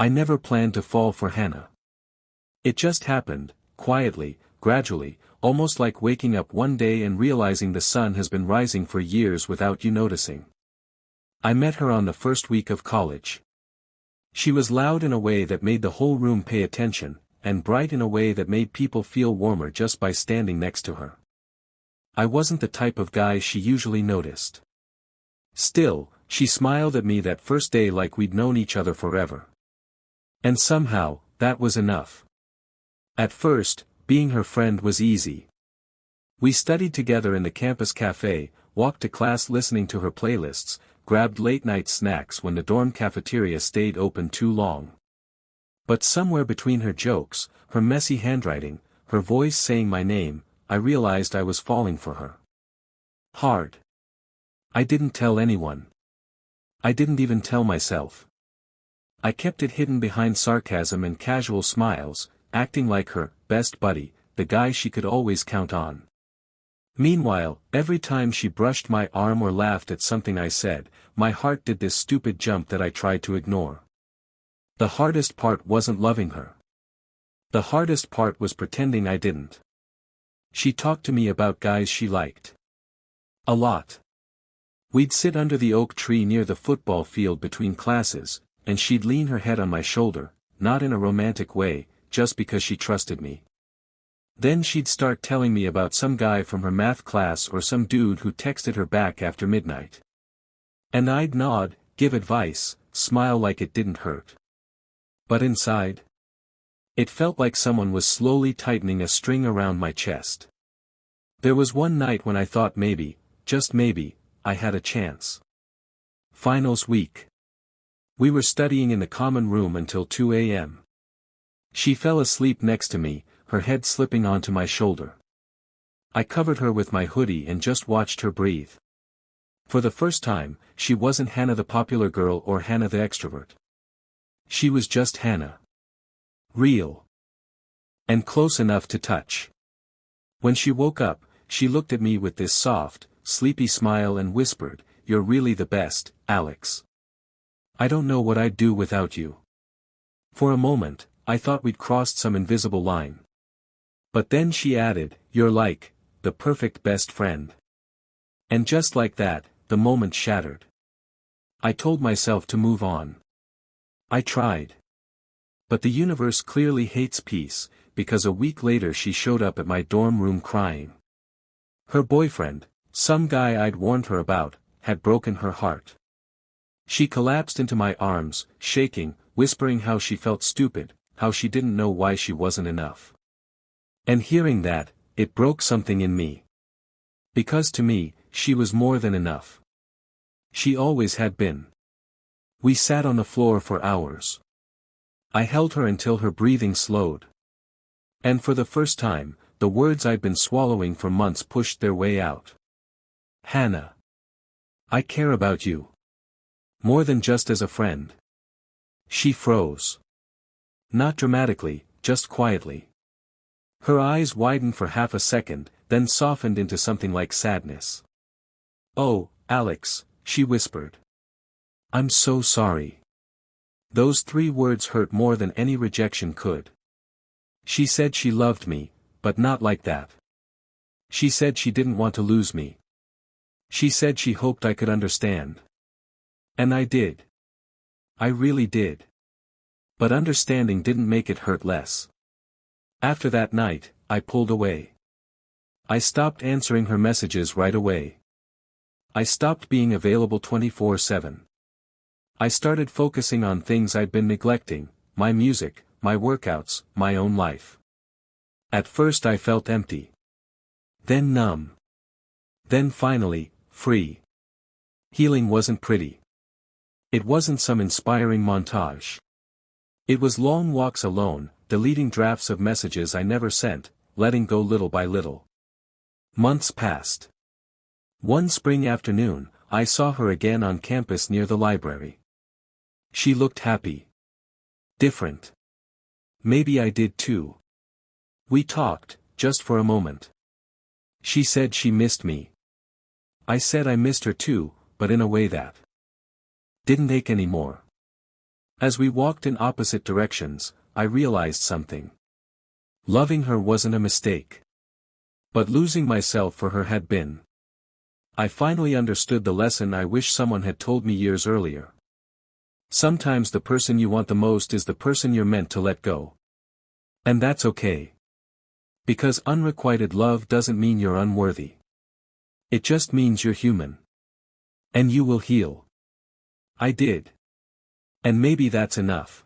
I never planned to fall for Hannah. It just happened, quietly, gradually, almost like waking up one day and realizing the sun has been rising for years without you noticing. I met her on the first week of college. She was loud in a way that made the whole room pay attention, and bright in a way that made people feel warmer just by standing next to her. I wasn't the type of guy she usually noticed. Still, she smiled at me that first day like we'd known each other forever. And somehow, that was enough. At first, being her friend was easy. We studied together in the campus cafe, walked to class listening to her playlists, grabbed late-night snacks when the dorm cafeteria stayed open too long. But somewhere between her jokes, her messy handwriting, her voice saying my name, I realized I was falling for her. Hard. I didn't tell anyone. I didn't even tell myself. I kept it hidden behind sarcasm and casual smiles, acting like her best buddy, the guy she could always count on. Meanwhile, every time she brushed my arm or laughed at something I said, my heart did this stupid jump that I tried to ignore. The hardest part wasn't loving her. The hardest part was pretending I didn't. She talked to me about guys she liked. A lot. We'd sit under the oak tree near the football field between classes, and she'd lean her head on my shoulder, not in a romantic way, just because she trusted me. Then she'd start telling me about some guy from her math class or some dude who texted her back after midnight. And I'd nod, give advice, smile like it didn't hurt. But inside, it felt like someone was slowly tightening a string around my chest. There was one night when I thought maybe, just maybe, I had a chance. Finals week. We were studying in the common room until 2 a.m. She fell asleep next to me, her head slipping onto my shoulder. I covered her with my hoodie and just watched her breathe. For the first time, she wasn't Hannah the popular girl or Hannah the extrovert. She was just Hannah. Real. And close enough to touch. When she woke up, she looked at me with this soft, sleepy smile and whispered, "You're really the best, Alex. I don't know what I'd do without you." For a moment, I thought we'd crossed some invisible line. But then she added, "You're like, the perfect best friend." And just like that, the moment shattered. I told myself to move on. I tried. But the universe clearly hates peace, because a week later she showed up at my dorm room crying. Her boyfriend, some guy I'd warned her about, had broken her heart. She collapsed into my arms, shaking, whispering how she felt stupid, how she didn't know why she wasn't enough. And hearing that, it broke something in me. Because to me, she was more than enough. She always had been. We sat on the floor for hours. I held her until her breathing slowed. And for the first time, the words I'd been swallowing for months pushed their way out. "Hannah. I care about you. More than just as a friend." She froze. Not dramatically, just quietly. Her eyes widened for half a second, then softened into something like sadness. "Oh, Alex," she whispered. "I'm so sorry." Those 3 words hurt more than any rejection could. She said she loved me, but not like that. She said she didn't want to lose me. She said she hoped I could understand. And I did. I really did. But understanding didn't make it hurt less. After that night, I pulled away. I stopped answering her messages right away. I stopped being available 24/7. I started focusing on things I'd been neglecting, my music, my workouts, my own life. At first I felt empty. Then numb. Then finally, free. Healing wasn't pretty. It wasn't some inspiring montage. It was long walks alone, deleting drafts of messages I never sent, letting go little by little. Months passed. One spring afternoon, I saw her again on campus near the library. She looked happy. Different. Maybe I did too. We talked, just for a moment. She said she missed me. I said I missed her too, but in a way that didn't ache anymore. As we walked in opposite directions, I realized something. Loving her wasn't a mistake. But losing myself for her had been. I finally understood the lesson I wish someone had told me years earlier. Sometimes the person you want the most is the person you're meant to let go. And that's okay. Because unrequited love doesn't mean you're unworthy. It just means you're human. And you will heal. I did. And maybe that's enough.